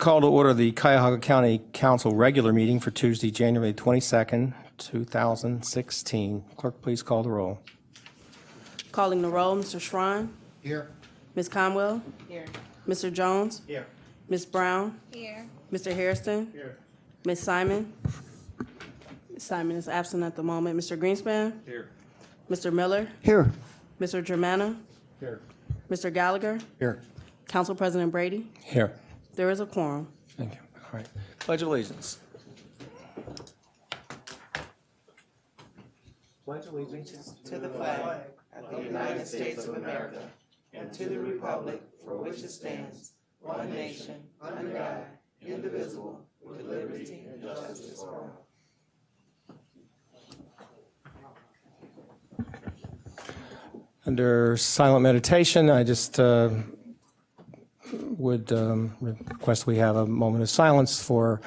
call to order the Cuyahoga County Council regular meeting for Tuesday, January 22nd, 2016. Clerk, please call the roll. Calling the roll, Mr. Schrein. Here. Ms. Conwell. Here. Mr. Jones. Here. Ms. Brown. Here. Mr. Hairston. Here. Ms. Simon. Ms. Simon is absent at the moment. Mr. Greenspan. Here. Mr. Miller. Here. Mr. Germana. Here. Mr. Gallagher. Here. Council President Brady. Here. There is a quorum. Thank you. All right. Pledge of allegiance. Pledge allegiance to the flag of the United States of America and to the republic for which it stands, one nation, under God, indivisible, with liberty and justice for all. Under silent meditation, I just would request we have a moment of silence for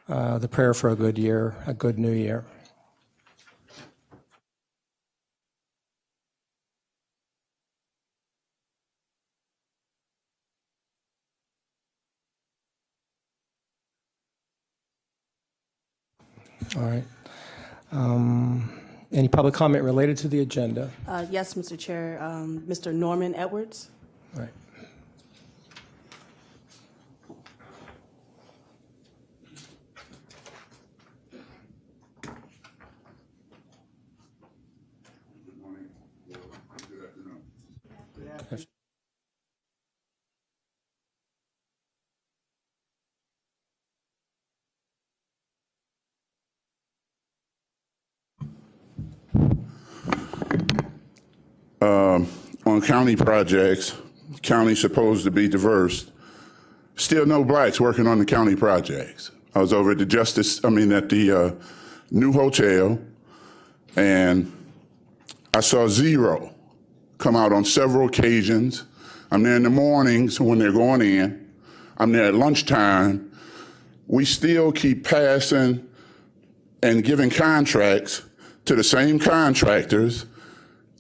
the prayer for a good year, a good new year. All right. Any public comment related to the agenda? Yes, Mr. Chair. Mr. Norman Edwards. All right. On county projects, county's supposed to be diverse. Still no blacks working on the county projects. I was over at the new hotel, and I saw zero come out on several occasions. I'm there in the mornings when they're going in. I'm there at lunchtime. We still keep passing and giving contracts to the same contractors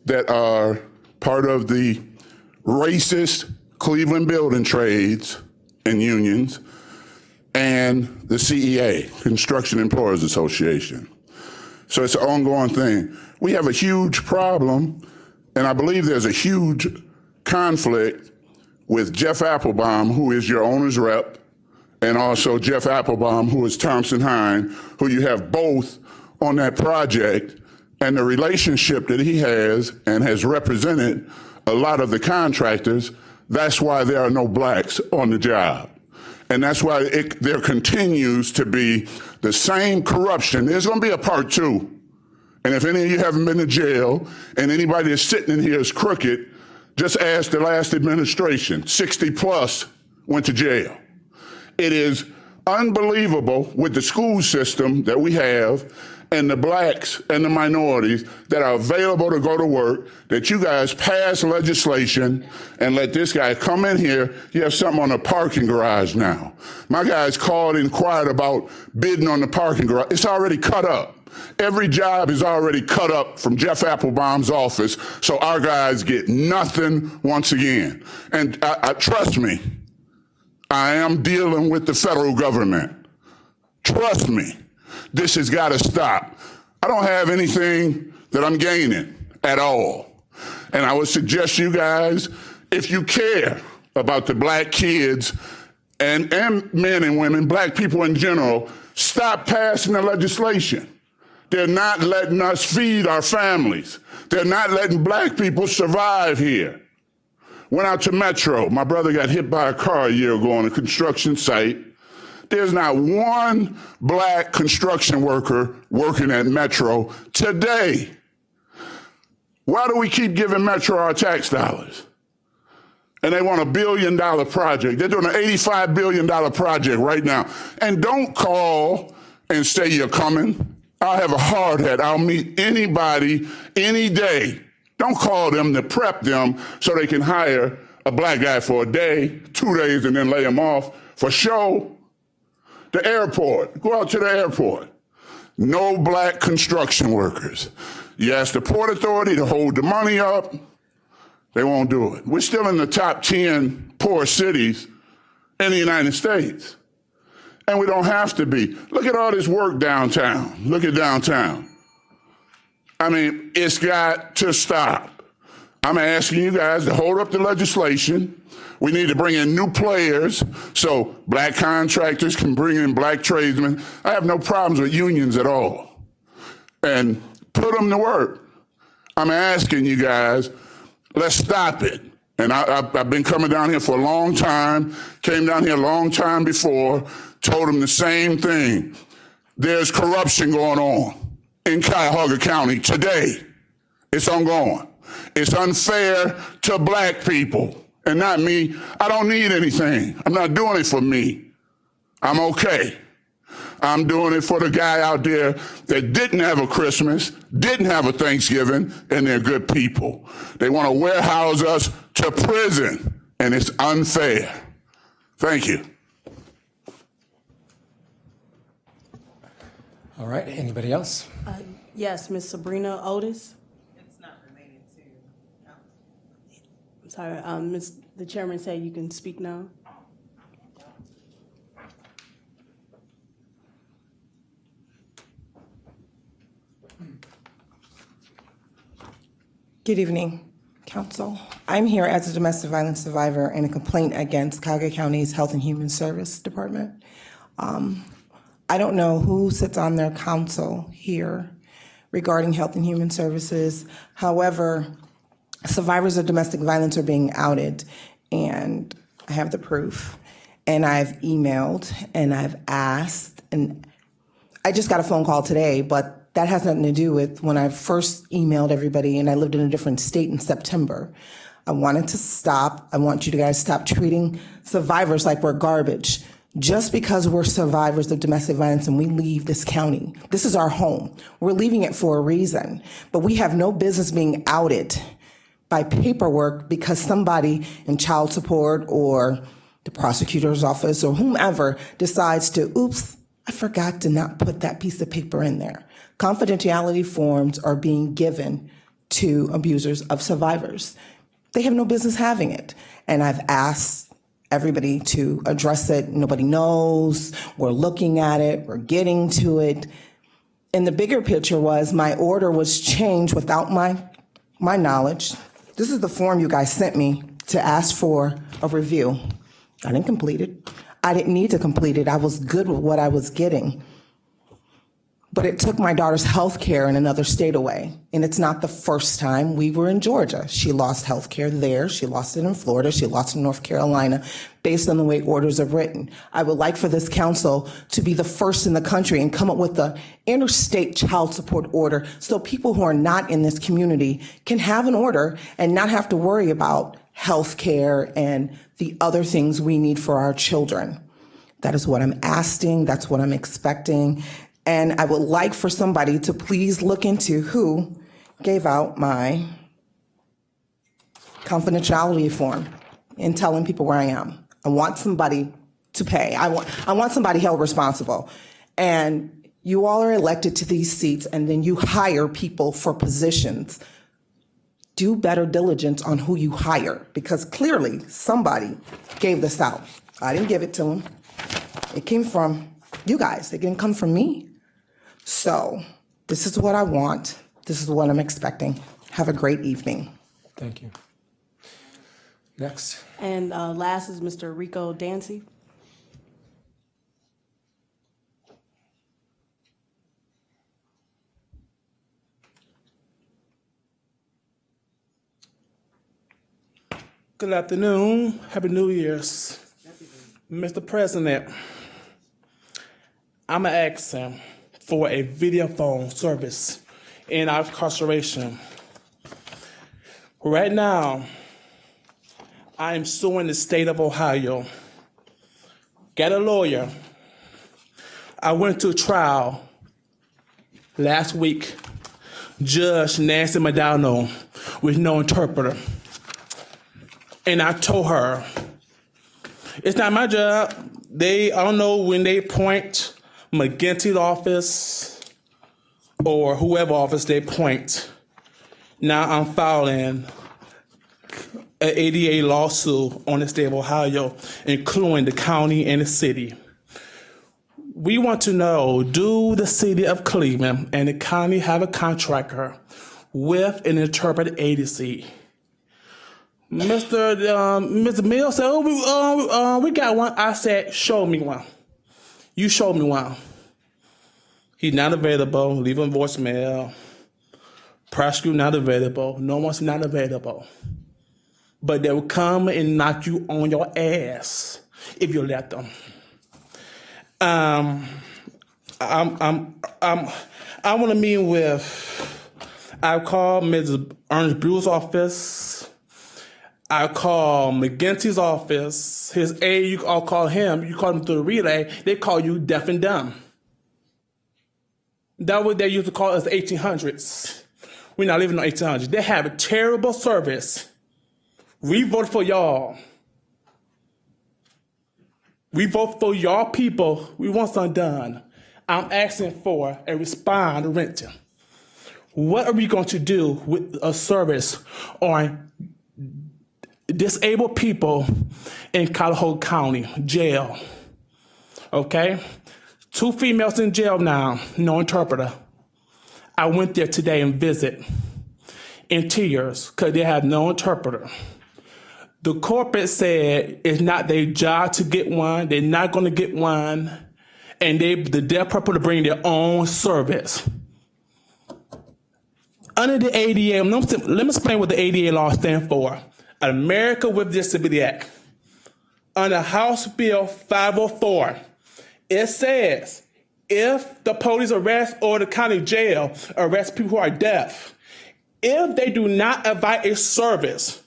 that are part of the racist Cleveland building trades and unions and the CEA, Construction Employers Association. So it's an ongoing thing. We have a huge problem, and I believe there's a huge conflict with Jeff Applebaum, who is your owner's rep, and also Jeff Applebaum, who is Thompson Hine, who you have both on that project, and the relationship that he has and has represented a lot of the contractors. That's why there are no blacks on the job. And that's why there continues to be the same corruption. There's going to be a part two. And if any of you haven't been to jail and anybody that's sitting in here is crooked, just ask the last administration. 60 plus went to jail. It is unbelievable with the school system that we have and the blacks and the minorities that are available to go to work, that you guys pass legislation and let this guy come in here. You have something on the parking garage now. My guys called and inquired about bidding on the parking garage. It's already cut up. Every job is already cut up from Jeff Applebaum's office, so our guys get nothing once again. And trust me, I am dealing with the federal government. Trust me. This has got to stop. I don't have anything that I'm gaining at all. And I would suggest you guys, if you care about the black kids and men and women, black people in general, stop passing the legislation. They're not letting us feed our families. They're not letting black people survive here. Went out to Metro. My brother got hit by a car a year ago on a construction site. There's not one black construction worker working at Metro today. Why do we keep giving Metro our tax dollars? And they want $1 billion project. They're doing an $85 billion project right now. And don't call and say you're coming. I'll have a hard hat. I'll meet anybody, any day. Don't call them to prep them so they can hire a black guy for a day, 2 days, and then lay him off for show. The airport, go out to the airport. No black construction workers. You ask the Port Authority to hold the money up, they won't do it. We're still in the top 10 poor cities in the United States. And we don't have to be. Look at all this work downtown. Look at downtown. I mean, it's got to stop. I'm asking you guys to hold up the legislation. We need to bring in new players so black contractors can bring in black tradesmen. I have no problems with unions at all. And put them to work. I'm asking you guys, let's stop it. And I've been coming down here for a long time, came down here a long time before, told them the same thing. There's corruption going on in Cuyahoga County today. It's ongoing. It's unfair to black people and not me. I don't need anything. I'm not doing it for me. I'm okay. I'm doing it for the guy out there that didn't have a Christmas, didn't have a Thanksgiving, and they're good people. They want to warehouse us to prison, and it's unfair. Thank you. All right, anybody else? Yes, Ms. Sabrina Otis. It's not related to council. I'm sorry, the chairman said you can speak now. Good evening, Council. I'm here as a domestic violence survivor and a complaint against Cuyahoga County's Health and Human Service Department. I don't know who sits on their council here regarding Health and Human Services. However, survivors of domestic violence are being outed, and I have the proof. And I've emailed and I've asked, and I just got a phone call today, but that has nothing to do with when I first emailed everybody and I lived in a different state in September. I wanted to stop. I want you to guys stop treating survivors like we're garbage. Just because we're survivors of domestic violence and we leave this county, this is our home. We're leaving it for a reason, but we have no business being outed by paperwork because somebody in child support or the prosecutor's office or whomever decides to, oops, I forgot to not put that piece of paper in there. Confidentiality forms are being given to abusers of survivors. They have no business having it. And I've asked everybody to address it. Nobody knows. We're looking at it. We're getting to it. And the bigger picture was my order was changed without my knowledge. This is the form you guys sent me to ask for a review. I didn't complete it. I didn't need to complete it. I was good with what I was getting. But it took my daughter's health care in another state away. And it's not the first time. We were in Georgia. She lost health care there. She lost it in Florida. She lost it in North Carolina based on the way orders are written. I would like for this council to be the first in the country and come up with the interstate child support order so people who are not in this community can have an order and not have to worry about health care and the other things we need for our children. That is what I'm asking. That's what I'm expecting. And I would like for somebody to please look into who gave out my confidentiality form and telling people where I am. I want somebody to pay. I want somebody held responsible. And you all are elected to these seats and then you hire people for positions. Do better diligence on who you hire because clearly somebody gave this out. I didn't give it to them. It came from you guys. It didn't come from me. So this is what I want. This is what I'm expecting. Have a great evening. Thank you. Next. And last is Mr. Rico Dancy. Good afternoon. Happy New Year's. Mr. President, I'm asking for a video phone service in our incarceration. Right now, I am suing the state of Ohio. Got a lawyer. I went to trial last week. Judge Nancy Madano with no interpreter. And I told her, it's not my job. I don't know when they appoint McGinty's office or whoever office they appoint. Now I'm filing an ADA lawsuit on the state of Ohio, including the county and the city. We want to know, do the city of Cleveland and the county have a contractor with an interpreter agency? Mr. Mills said, we got one. I said, show me one. You show me one. He's not available. Leave him voicemail. Prosecute not available. No one's not available. But they will come and knock you on your ass if you let them. I want to meet with. I called Mrs. Ernest Brew's office. I call McGinty's office. His aide, you all call him. You call him through the relay. They call you deaf and dumb. That what they used to call us the 1800s. We're not living in the 1800s. They have a terrible service. We vote for y'all. We vote for y'all people. We want something done. I'm asking for a respond to renting. What are we going to do with a service on disabled people in Cuyahoga County Jail? Okay? 2 females in jail now, no interpreter. I went there today and visit in tears because they have no interpreter. The corporate said it's not their job to get one. They're not going to get one. And the deaf people to bring their own service. Under the ADA, let me explain what the ADA law stands for. America with Disability Act. Under House Bill 504, it says if the police arrest or the county jail arrest people who are deaf, if they do not provide a service,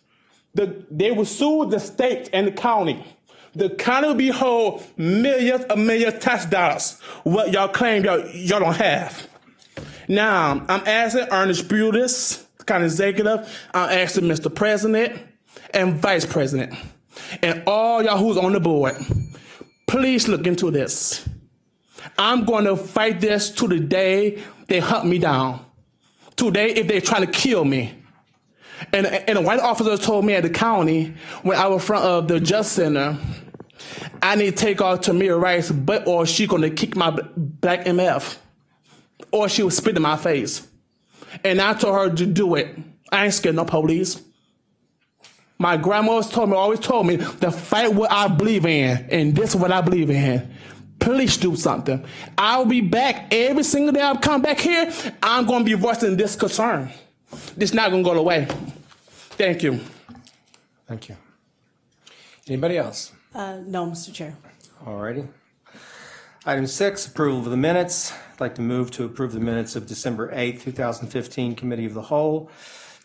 they will sue the state and the county. The county will be hold millions of tax dollars, what y'all claim y'all don't have. Now, I'm asking Ernest Brutus, county executive, I'm asking Mr. President and Vice President, and all y'all who's on the board, please look into this. I'm going to fight this to the day they hunt me down. Today, if they try to kill me. And a white officer told me at the county, when I was in front of the Justice Center, I need to take off Tamir Rice, or she going to kick my black MF. Or she would spit in my face. And I told her to do it. I ain't scared no police. My grandma always told me to fight what I believe in. And this is what I believe in. Please do something. I'll be back every single day I come back here. I'm going to be voicing this concern. This not going to go away. Thank you. Thank you. Anybody else? No, Mr. Chair. All righty. Item 6, approval of the minutes. I'd like to move to approve the minutes of December 8th, 2015 Committee of the Whole,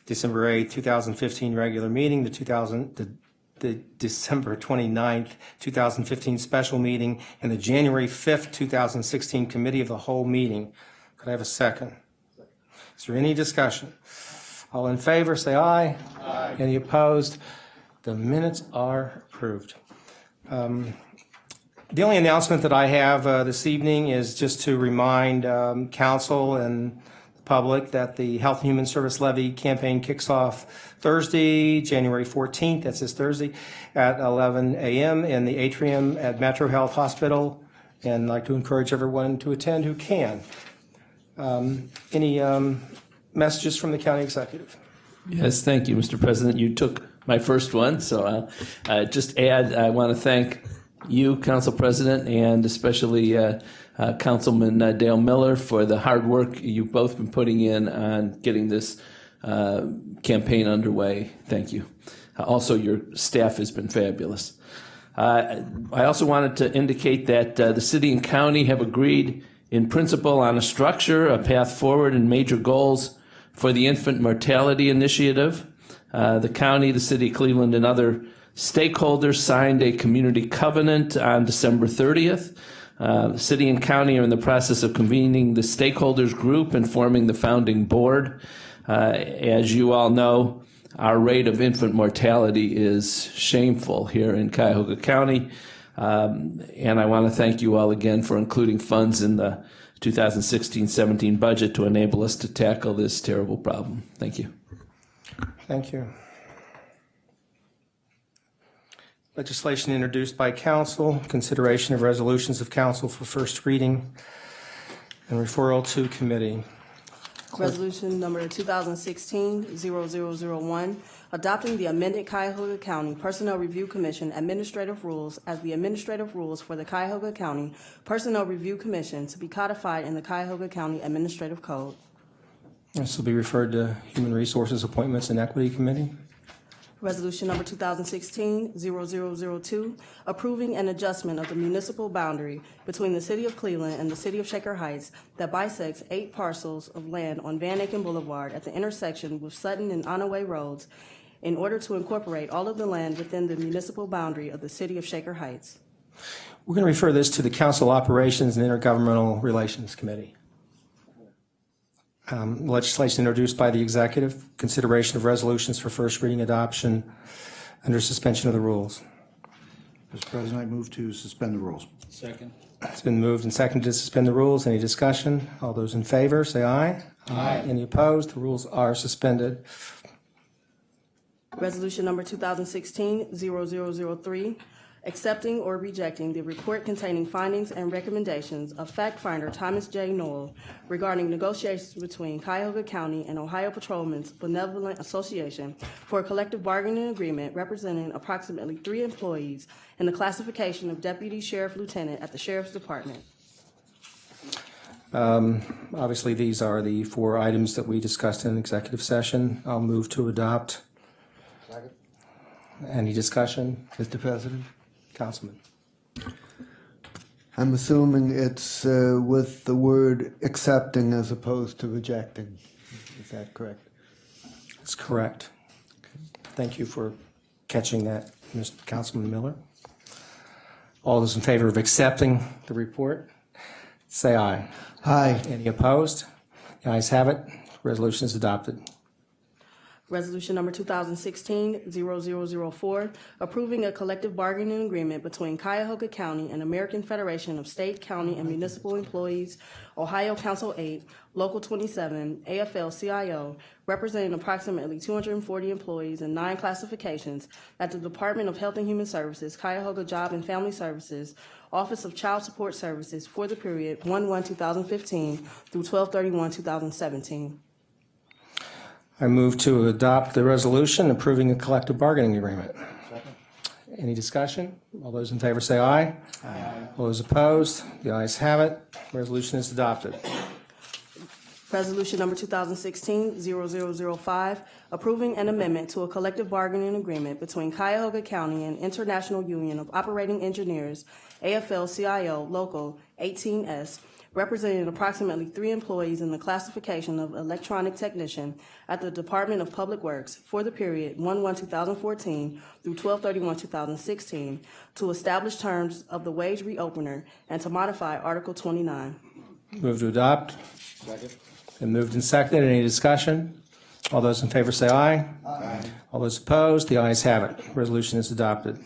December 8th, 2015 regular meeting, the December 29th, 2015 special meeting, and the January 5th, 2016 Committee of the Whole meeting. Could I have a second? Is there any discussion? All in favor, say aye. Aye. Any opposed? The minutes are approved. The only announcement that I have this evening is just to remind council and the public that the Health and Human Service Levy campaign kicks off Thursday, January 14th, that's this Thursday, at 11 a.m. in the atrium at Metro Health Hospital, and I'd like to encourage everyone to attend who can. Any messages from the county executive? Yes, thank you, Mr. President. You took my first one, so I'll just add, I want to thank you, Council President, and especially Councilman Dale Miller for the hard work you've both been putting in on getting this campaign underway. Thank you. Also, your staff has been fabulous. I also wanted to indicate that the city and county have agreed in principle on a structure, a path forward, and major goals for the infant mortality initiative. The county, the city of Cleveland, and other stakeholders signed a community covenant on December 30th. The city and county are in the process of convening the stakeholders group and forming the founding board. As you all know, our rate of infant mortality is shameful here in Cuyahoga County. And I want to thank you all again for including funds in the 2016-17 budget to enable us to tackle this terrible problem. Thank you. Thank you. Legislation introduced by council, consideration of resolutions of council for first reading, and referral to committee. Resolution number 2016-0001, adopting the amended Cuyahoga County Personnel Review Commission Administrative Rules as the administrative rules for the Cuyahoga County Personnel Review Commission to be codified in the Cuyahoga County Administrative Code. This will be referred to Human Resources Appointments and Equity Committee. Resolution number 2016-0002, approving an adjustment of the municipal boundary between the City of Cleveland and the City of Shaker Heights that bisects 8 parcels of land on Van Aiken Boulevard at the intersection with Sutton and Onaway Roads in order to incorporate all of the land within the municipal boundary of the City of Shaker Heights. We're going to refer this to the Council Operations and Intergovernmental Relations Committee. Legislation introduced by the executive, consideration of resolutions for first reading adoption under suspension of the rules. Mr. President, I move to suspend the rules. Second. It's been moved and seconded to suspend the rules. Any discussion? All those in favor, say aye. Aye. Any opposed? The rules are suspended. Resolution number 2016-0003, accepting or rejecting the report containing findings and recommendations of fact finder Thomas J. Knoll regarding negotiations between Cuyahoga County and Ohio Patrolmen's Benevolent Association for a collective bargaining agreement representing approximately 3 employees in the classification of Deputy Sheriff Lieutenant at the Sheriff's Department. Obviously, these are the 4 items that we discussed in executive session. I'll move to adopt. Any discussion? Mr. President, Councilman. I'm assuming it's with the word accepting as opposed to rejecting. Is that correct? That's correct. Thank you for catching that, Mr. Councilman Miller. All those in favor of accepting the report, say aye. Aye. Any opposed? The ayes have it. Resolution is adopted. Resolution number 2016-0004, approving a collective bargaining agreement between Cuyahoga County and American Federation of State, County, and Municipal Employees, Ohio Council 8, Local 27, AFL-CIO, representing approximately 240 employees in 9 classifications at the Department of Health and Human Services, Cuyahoga Job and Family Services, Office of Child Support Services for the period 1/1/2015 through 12/31/2017. I move to adopt the resolution approving a collective bargaining agreement. Any discussion? All those in favor say aye. Aye. All those opposed? The ayes have it. Resolution is adopted. Resolution number 2016-0005, approving an amendment to a collective bargaining agreement between Cuyahoga County and International Union of Operating Engineers, AFL-CIO Local 18S, representing approximately 3 employees in the classification of electronic technician at the Department of Public Works for the period 1/1/2014 through 12/31/2016, to establish terms of the wage reopener and to modify Article 29. Move to adopt. Second. Been moved and seconded. Any discussion? All those in favor say aye. Aye. All those opposed? The ayes have it. Resolution is adopted.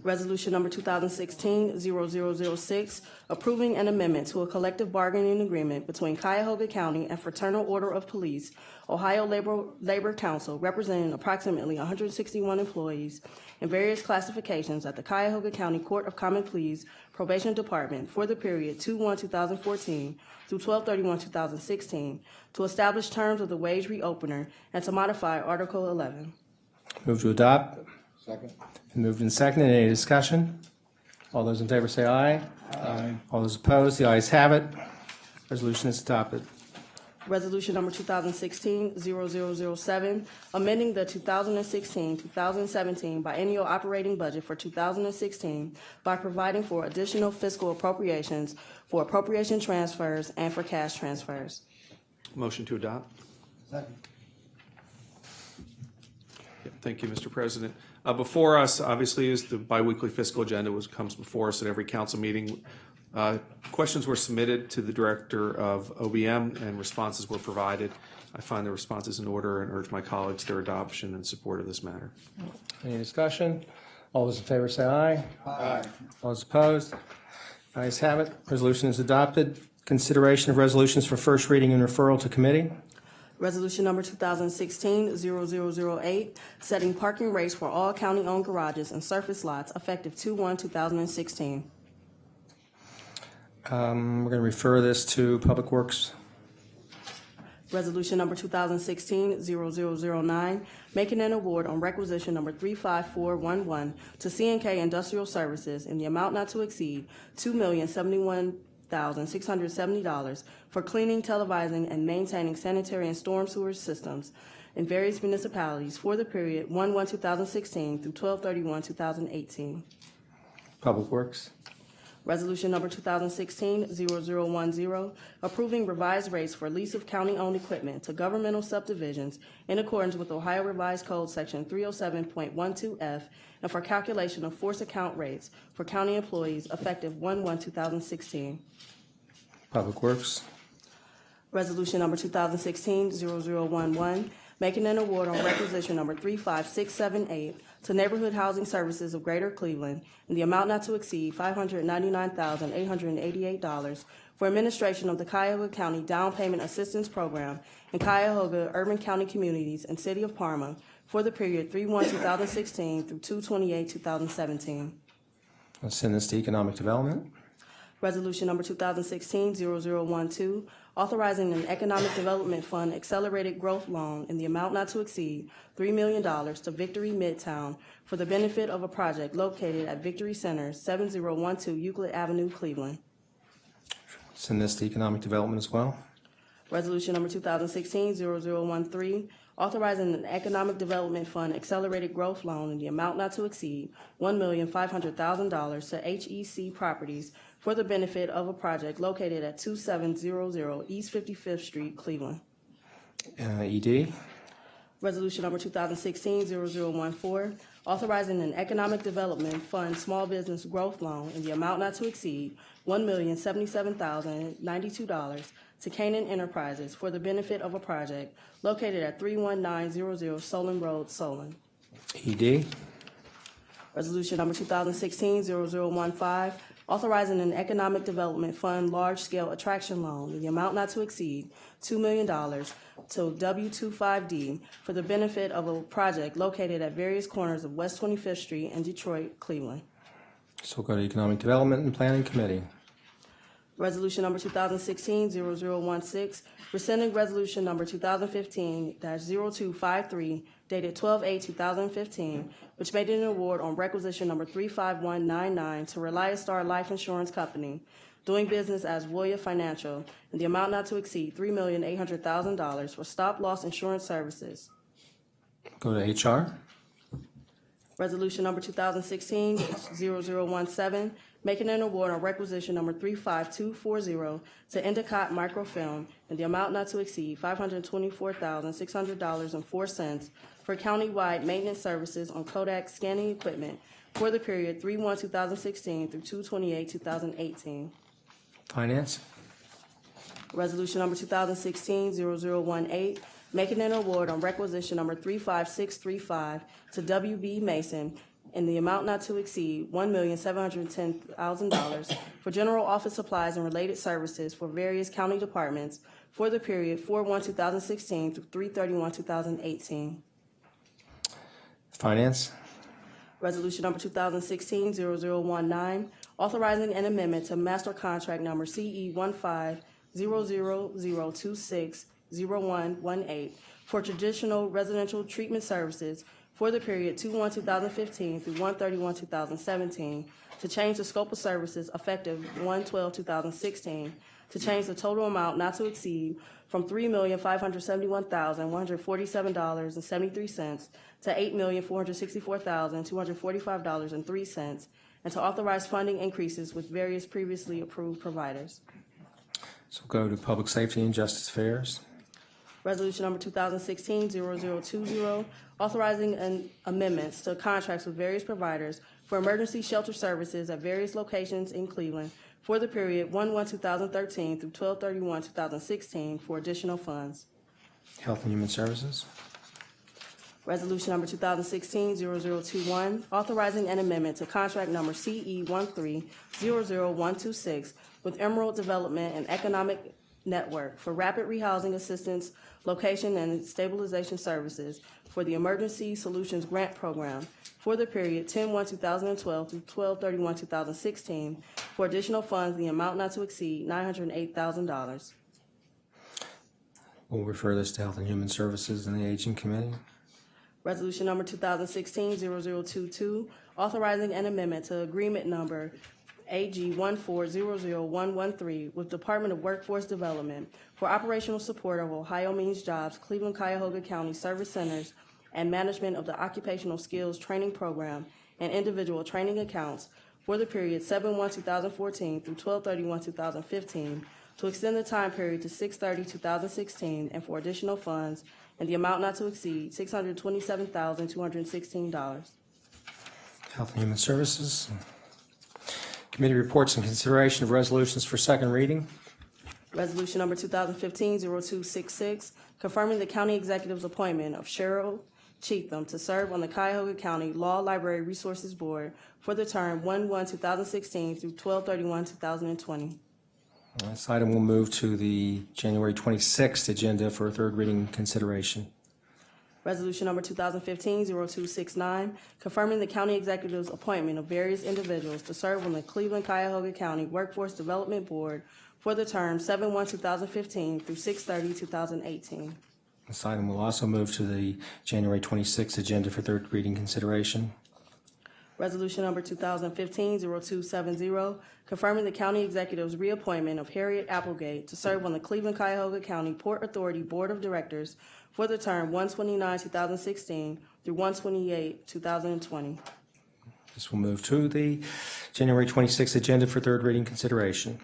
Resolution number 2016-0006, approving an amendment to a collective bargaining agreement between Cuyahoga County and Fraternal Order of Police, Ohio Labor Council, representing approximately 161 employees in various classifications at the Cuyahoga County Court of Common Pleas Probation Department for the period 2/1/2014 through 12/31/2016, to establish terms of the wage reopener and to modify Article 11. Move to adopt. Second. Been moved and seconded. Any discussion? All those in favor say aye. Aye. All those opposed? The ayes have it. Resolution is adopted. Resolution number 2016-0007, amending the 2016-2017 biennial operating budget for 2016 by providing for additional fiscal appropriations for appropriation transfers and for cash transfers. Motion to adopt. Second. Thank you, Mr. President. Before us, obviously, is the biweekly fiscal agenda, which comes before us at every council meeting. Questions were submitted to the Director of OBM and responses were provided. I find the responses in order and urge my colleagues their adoption and support of this matter. Any discussion? All those in favor say aye. Aye. All those opposed? Ayes have it. Resolution is adopted. Consideration of resolutions for first reading and referral to committee. Resolution number 2016-0008, setting parking rates for all county-owned garages and surface lots effective 2/1/2016. We're going to refer this to Public Works. Resolution number 2016-0009, making an award on requisition number 35411 to C&K Industrial Services in the amount not to exceed $2,071,670 for cleaning, televising, and maintaining sanitary and storm sewer systems in various municipalities for the period 1/1/2016 through 12/31/2018. Public Works. Resolution number 2016-0010, approving revised rates for lease of county-owned equipment to governmental subdivisions in accordance with Ohio Revised Code Section 307.12F and for calculation of force account rates for county employees effective 1/1/2016. Public Works. Resolution number 2016-0011, making an award on requisition number 35678 to Neighborhood Housing Services of Greater Cleveland in the amount not to exceed $599,888 for administration of the Cuyahoga County Down Payment Assistance Program in Cuyahoga Urban County Communities and City of Parma for the period 3/1/2016 through 2/28/2017. I'll send this to Economic Development. Resolution number 2016-0012, authorizing an Economic Development Fund Accelerated Growth Loan in the amount not to exceed $3 million to Victory Midtown for the benefit of a project located at Victory Center, 7012 Euclid Avenue, Cleveland. Send this to Economic Development as well. Resolution number 2016-0013, authorizing an Economic Development Fund Accelerated Growth Loan in the amount not to exceed $1,500,000 to HEC Properties for the benefit of a project located at 2700 East 55th Street, Cleveland. ED. Resolution number 2016-0014, authorizing an Economic Development Fund Small Business Growth Loan in the amount not to exceed $1,077,092 to Canaan Enterprises for the benefit of a project located at 31900 Solon Road, Solon. ED. Resolution number 2016-0015, authorizing an Economic Development Fund Large-Scale Attraction Loan in the amount not to exceed $2 million to W25D for the benefit of a project located at various corners of West 25th Street and Detroit, Cleveland. So we'll go to Economic Development and Planning Committee. Resolution number 2016-0016, rescinding resolution number 2015-0253 dated 12/8/2015, which made an award on requisition number 35199 to Reliance Star Life Insurance Company, doing business as Voya Financial, in the amount not to exceed $3,800,000 for stop-loss insurance services. Go to HR. Resolution number 2016-0017, making an award on requisition number 35240 to Endicott Microfilm in the amount not to exceed $524,600.04 for countywide maintenance services on Kodak scanning equipment for the period 3/1/2016 through 2/28/2018. Finance. Resolution number 2016-0018, making an award on requisition number 35635 to WB Mason in the amount not to exceed $1,710,000 for general office supplies and related services for various county departments for the period 4/1/2016 through 3/31/2018. Finance. Resolution number 2016-0019, authorizing an amendment to master contract number CE1500260118 for traditional residential treatment services for the period 2/1/2015 through 1/31/2017, to change the scope of services effective 1/12/2016, to change the total amount not to exceed from $3,571,147.73 to $8,464,245.03, and to authorize funding increases with various previously approved providers. So go to Public Safety and Justice Affairs. Resolution number 2016-0020, authorizing amendments to contracts with various providers for emergency shelter services at various locations in Cleveland for the period 1/1/2013 through 12/31/2016 for additional funds. Health and Human Services. Resolution number 2016-0021, authorizing an amendment to contract number CE1300126 with Emerald Development and Economic Network for rapid rehousing assistance, location, and stabilization services for the Emergency Solutions Grant Program for the period 10/1/2012 through 12/31/2016 for additional funds, the amount not to exceed $908,000. We'll refer this to Health and Human Services and the Aging Committee. Resolution number 2016-0022, authorizing an amendment to agreement number AG 1400113 with Department of Workforce Development for operational support of Ohio Means Jobs, Cleveland, Cuyahoga County Service Centers, and management of the Occupational Skills Training Program and individual training accounts for the period 7/1/2014 through 12/31/2015 to extend the time period to 6/30/2016 and for additional funds and the amount not to exceed $627,216. Health and Human Services. Committee reports and consideration of resolutions for second reading. Resolution number 2015-0266, confirming the county executive's appointment of Cheryl Cheatham to serve on the Cuyahoga County Law Library Resources Board for the term 1/1/2016 through 12/31/2020. This item will move to the January 26th agenda for a third reading consideration. Resolution number 2015-0269, confirming the county executive's appointment of various individuals to serve on the Cleveland Cuyahoga County Workforce Development Board for the term 7/1/2015 through 6/30/2018. This item will also move to the January 26th agenda for third reading consideration. Resolution number 2015-0270, confirming the county executive's reappointment of Harriet Applegate to serve on the Cleveland Cuyahoga County Port Authority Board of Directors for the term 1/29/2016 through 1/28/2020. This will move to the January 26th agenda for third reading consideration.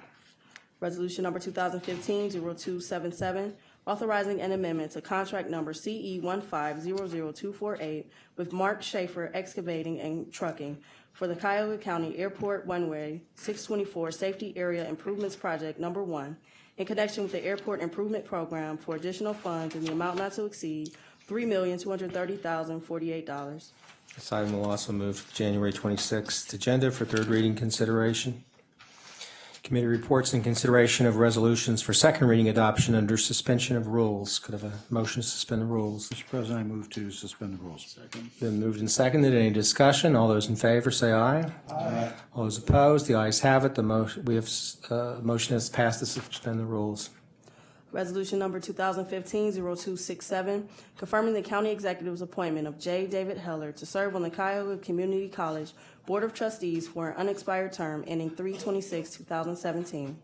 Resolution number 2015-0277, authorizing an amendment to contract number CE 1500248 with Mark Schaefer Excavating and Trucking for the Cuyahoga County Airport One-Way 624 Safety Area Improvements Project Number 1 in connection with the Airport Improvement Program for additional funds in the amount not to exceed $3,230,048. This item will also move to the January 26th agenda for third reading consideration. Committee reports and consideration of resolutions for second reading adoption under suspension of rules. Could I have a motion to suspend the rules? Mr. President, I move to suspend the rules. Second. Been moved and seconded. Any discussion? All those in favor say aye. Aye. All those opposed? The ayes have it. The motion motion has passed to suspend the rules. Resolution number 2015-0267, confirming the county executive's appointment of J. David Heller to serve on the Cuyahoga Community College Board of Trustees for an unexpired term ending 3/26/2017.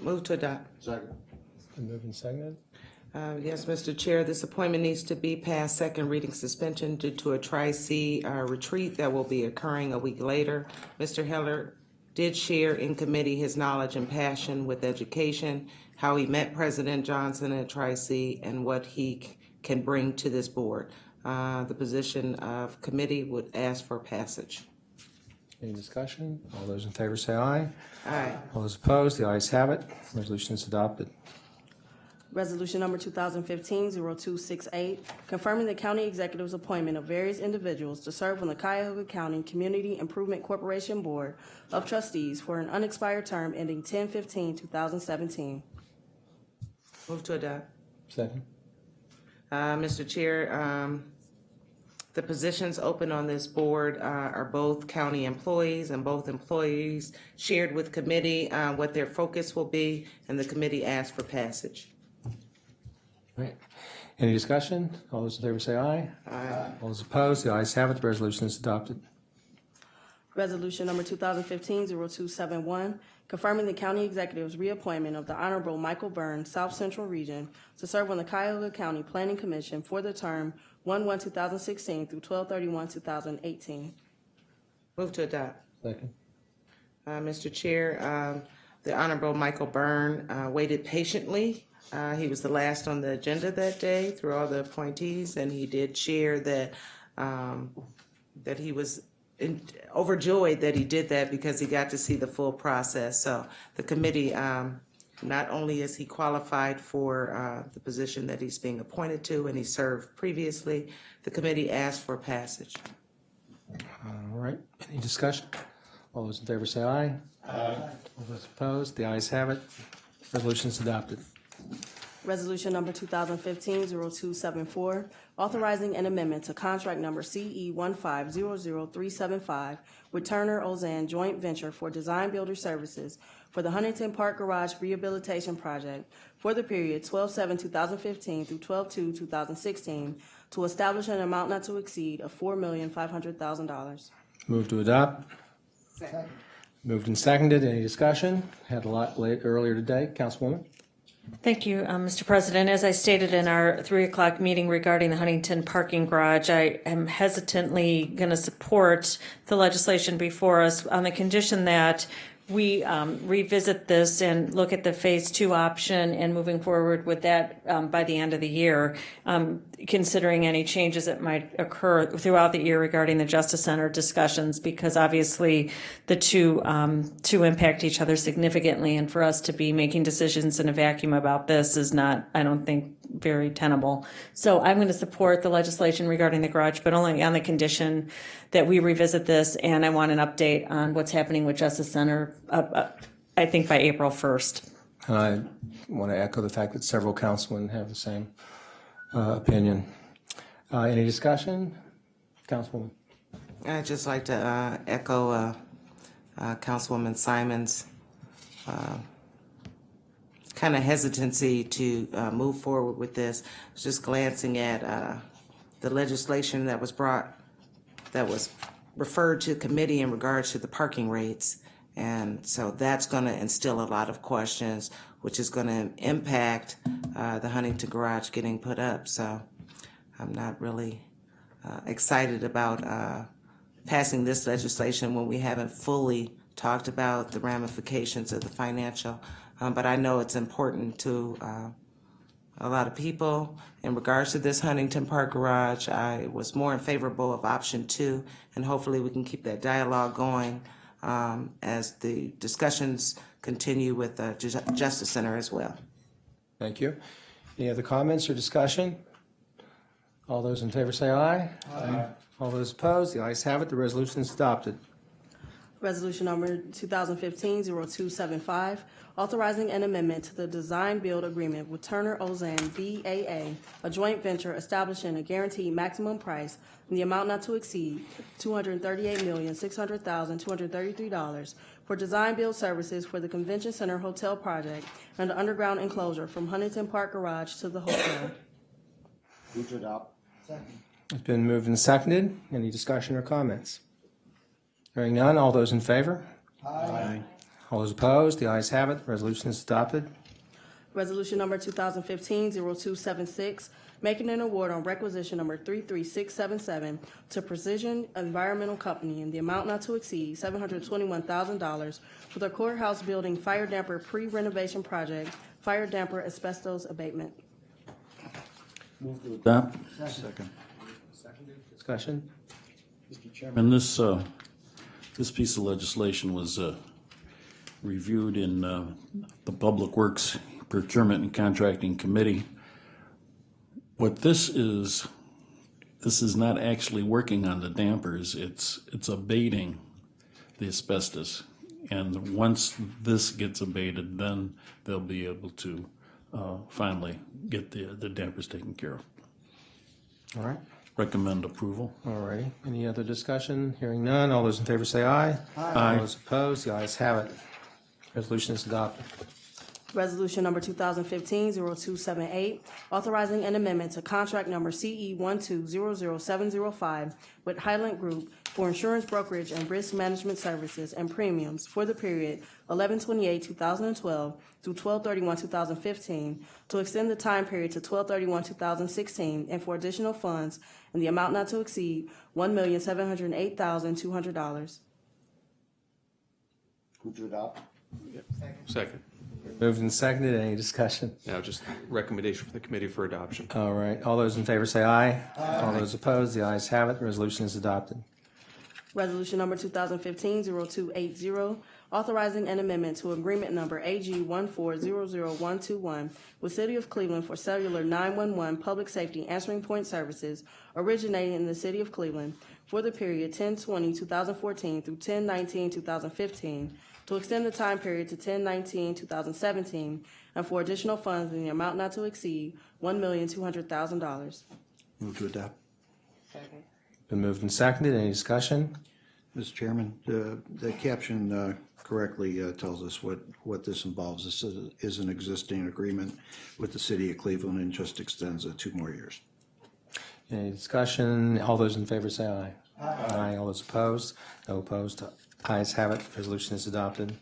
Move to adopt. Second. Been moved and seconded. Yes, Mr. Chair, this appointment needs to be past second reading suspension due to a Tri-C retreat that will be occurring a week later. Mr. Heller did share in committee his knowledge and passion with education, how he met President Johnson at Tri-C, and what he can bring to this board. The position of committee would ask for passage. Any discussion? All those in favor say aye. Aye. All those opposed? The ayes have it. Resolution is adopted. Resolution number 2015-0268, confirming the county executive's appointment of various individuals to serve on the Cuyahoga County Community Improvement Corporation Board of Trustees for an unexpired term ending 10/15/2017. Move to adopt. Second. Mr. Chair, the positions open on this board are both county employees, and both employees shared with committee what their focus will be, and the committee asked for passage. Right. Any discussion? All those in favor say aye. Aye. All those opposed? The ayes have it. The resolution is adopted. Resolution number 2015-0271, confirming the county executive's reappointment of the Honorable Michael Byrne, South Central Region, to serve on the Cuyahoga County Planning Commission for the term 1/1/2016 through 12/31/2018. Move to adopt. Second. Mr. Chair, the Honorable Michael Byrne waited patiently. He was the last on the agenda that day through all the appointees, and he did share that that he was overjoyed that he did that because he got to see the full process. So the committee, not only is he qualified for the position that he's being appointed to, and he served previously, the committee asked for passage. All right. Any discussion? All those in favor say aye. Aye. All those opposed? The ayes have it. Resolution is adopted. Resolution number 2015-0274, authorizing an amendment to contract number CE 1500375 with Turner Ozan Joint Venture for Design Builder Services for the Huntington Park Garage Rehabilitation Project for the period 12/7/2015 through 12/2/2016 to establish an amount not to exceed of $4,500,000. Move to adopt. Moved and seconded. Any discussion? Had a lot late earlier today. Councilwoman? Thank you, Mr. President. As I stated in our 3 o'clock meeting regarding the Huntington parking garage, I am hesitantly going to support the legislation before us on the condition that we revisit this and look at the Phase 2 option and moving forward with that by the end of the year, considering any changes that might occur throughout the year regarding the Justice Center discussions, because obviously the two impact each other significantly, and for us to be making decisions in a vacuum about this is not, I don't think, very tenable. So I'm going to support the legislation regarding the garage, but only on the condition that we revisit this, and I want an update on what's happening with Justice Center, I think by April 1st. I want to echo the fact that several councilmen have the same opinion. Any discussion? Councilwoman? I'd just like to echo Councilwoman Simon's kind of hesitancy to move forward with this. I was just glancing at the legislation that was referred to committee in regards to the parking rates. And so that's going to instill a lot of questions, which is going to impact the Huntington Garage getting put up. So I'm not really excited about passing this legislation when we haven't fully talked about the ramifications of the financial. But I know it's important to a lot of people. In regards to this Huntington Park Garage, I was more in favorable of option 2, and hopefully we can keep that dialogue going as the discussions continue with the Justice Center as well. Thank you. Any other comments or discussion? All those in favor say aye. Aye. All those opposed? The ayes have it. The resolution is adopted. Resolution number 2015-0275, authorizing an amendment to the design build agreement with Turner Ozan BAA, a joint venture establishing a guaranteed maximum price in the amount not to exceed $238,600,233 for design build services for the Convention Center Hotel project and the underground enclosure from Huntington Park Garage to the hotel. Move to adopt. It's been moved and seconded. Any discussion or comments? Hearing none, all those in favor? Aye. All those opposed? The ayes have it. The resolution is adopted. Resolution number 2015-0276, making an award on requisition number 33677 to Precision Environmental Company in the amount not to exceed $721,000 for the courthouse building fire damper pre-renovation project, fire damper asbestos abatement. Move to adopt. Second. Discussion? Mr. Chairman, this piece of legislation was reviewed in the Public Works Procurement and Contracting Committee. What this is not actually working on the dampers, it's abating the asbestos. And once this gets abated, then they'll be able to finally get the dampers taken care of. All right. Recommend approval. All righty. Any other discussion? Hearing none, all those in favor say aye. Aye. All those opposed? The ayes have it. Resolution is adopted. Resolution number 2015-0278, authorizing an amendment to contract number CE 1200705 with Highland Group for insurance brokerage and risk management services and premiums for the period 11/28/2012 through 12/31/2015 to extend the time period to 12/31/2016 and for additional funds in the amount not to exceed $1,708,200. Move to adopt. Second. Moved and seconded. Any discussion? Now, just recommendation for the committee for adoption. All right. All those in favor say aye. All those opposed? The ayes have it. The resolution is adopted. Resolution number 2015-0280, authorizing an amendment to agreement number AG 1400121 with City of Cleveland for cellular 911 public safety answering point services originating in the City of Cleveland for the period 10/20/2014 through 10/19/2015 to extend the time period to 10/19/2017, and for additional funds in the amount not to exceed $1,200,000. Move to adopt. Been moved and seconded. Any discussion? Mr. Chairman, the caption correctly tells us what this involves. This is an existing agreement with the city of Cleveland and just extends 2 more years. Any discussion? All those in favor say aye. Aye. All those opposed? No opposed. Ayes have it. Resolution is adopted.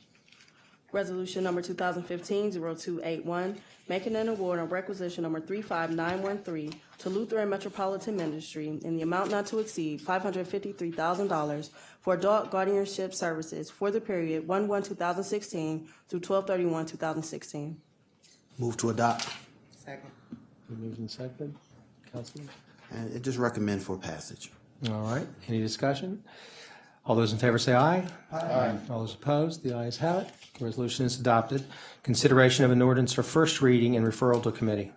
Resolution number 2015-0281, making an award on requisition number 35913 to Lutheran Metropolitan Ministry in the amount not to exceed $553,000 for adult guardianship services for the period 1/1/2016 through 12/31/2016. Move to adopt. Been moved and seconded. Councilman? And just recommend for passage. All right. Any discussion? All those in favor say aye. Aye. All those opposed? The ayes have it. The resolution is adopted. Consideration of an ordinance for first reading and referral to committee.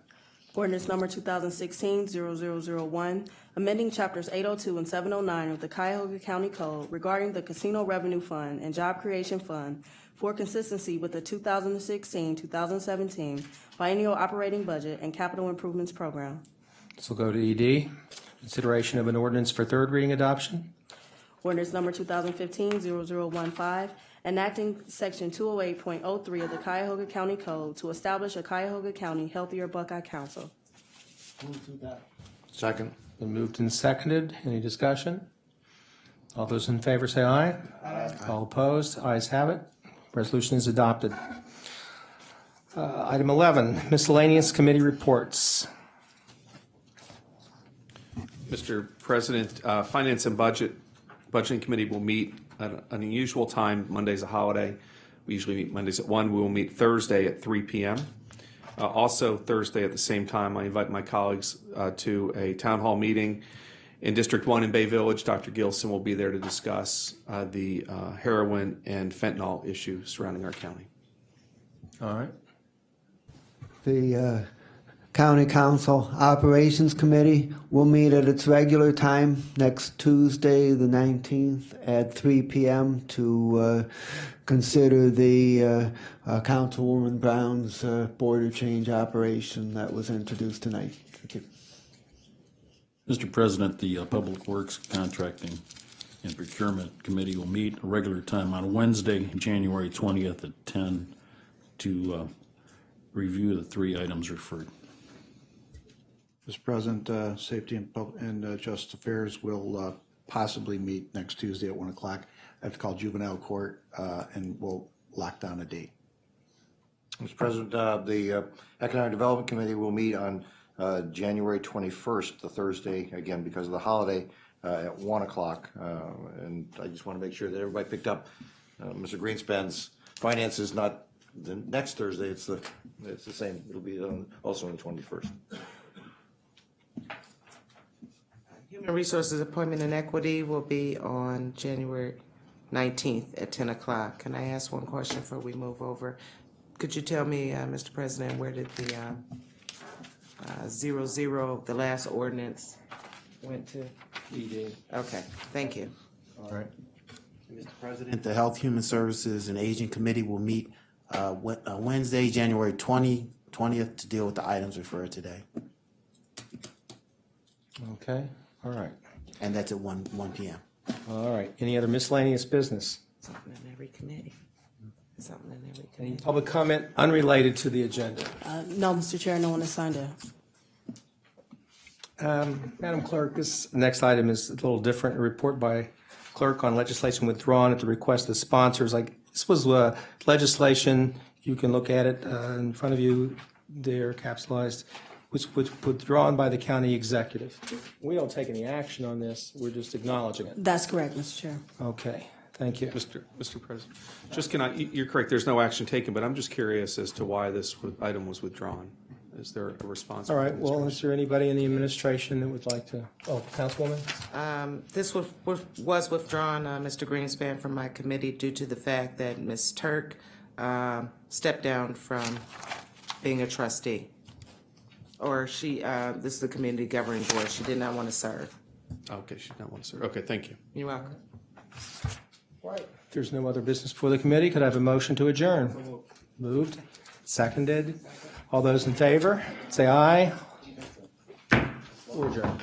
Ordinance number 2016-0001, amending chapters 802 and 709 of the Cuyahoga County Code regarding the Casino Revenue Fund and Job Creation Fund for consistency with the 2016-2017 biennial operating budget and capital improvements program. This will go to ED. Consideration of an ordinance for third reading adoption. Ordinance number 2015-0015, enacting section 208.03 of the Cuyahoga County Code to establish a Cuyahoga County Healthier Buckeye Council. Second. Been moved and seconded. Any discussion? All those in favor say aye. Aye. All opposed? Ayes have it. Resolution is adopted. Item 11, miscellaneous committee reports. Mr. President, Finance and Budgeting Committee will meet at an unusual time. Monday's a holiday. We usually meet Mondays at 1. We will meet Thursday at 3 p.m. Also Thursday at the same time, I invite my colleagues to a town hall meeting in District 1 in Bay Village. Dr. Gilson will be there to discuss the heroin and fentanyl issue surrounding our county. All right. The County Council Operations Committee will meet at its regular time next Tuesday, the 19th, at 3 p.m. to consider the Councilwoman Brown's border change operation that was introduced tonight. Thank you. Mr. President, the Public Works Contracting and Procurement Committee will meet a regular time on Wednesday, January 20th at 10 to review the 3 items referred. Mr. President, Safety and Justice Affairs will possibly meet next Tuesday at 1 o'clock. I have to call Juvenile Court and we'll lock down a date. Mr. President, the Economic Development Committee will meet on January 21st, the Thursday, again because of the holiday, at 1 o'clock. And I just want to make sure that everybody picked up Mr. Greenspan's finance is not the next Thursday, it's the same. It'll be also on the 21st. Human Resources Appointment and Equity will be on January 19th at 10 o'clock. Can I ask one question before we move over? Could you tell me, Mr. President, where did the 00, the last ordinance, went to? ED. Okay, thank you. All right. Mr. President, the Health, Human Services, and Aging Committee will meet Wednesday, January 20th, to deal with the items referred today. Okay. All right. And that's at 1 p.m. All right. Any other miscellaneous business? Something in every committee. Something in every Any committee. public comment unrelated to the agenda? No, Mr. Chair, no one has signed up. Madam Clerk, this next item is a little different. A report by clerk on legislation withdrawn at the request of sponsors. This was legislation, you can look at it in front of you there, capsulized, which was withdrawn by the county executive. We don't take any action on this, we're just acknowledging it. That's correct, Mr. Chair. Okay, thank you. Mr. President, you're correct, there's no action taken, but I'm just curious as to why this item was withdrawn. Is there a response? All right, well, is there anybody in the administration that would like to, Councilwoman? This was withdrawn, Mr. Greenspan, from my committee due to the fact that Ms. Turk stepped down from being a trustee. Or this is the community governing board. She did not want to serve. Okay, she did not want to serve. Okay, thank you. You're welcome. All right, there's no other business before the committee, could I have a motion to adjourn? Moved, seconded. All those in favor, say aye. We're adjourned.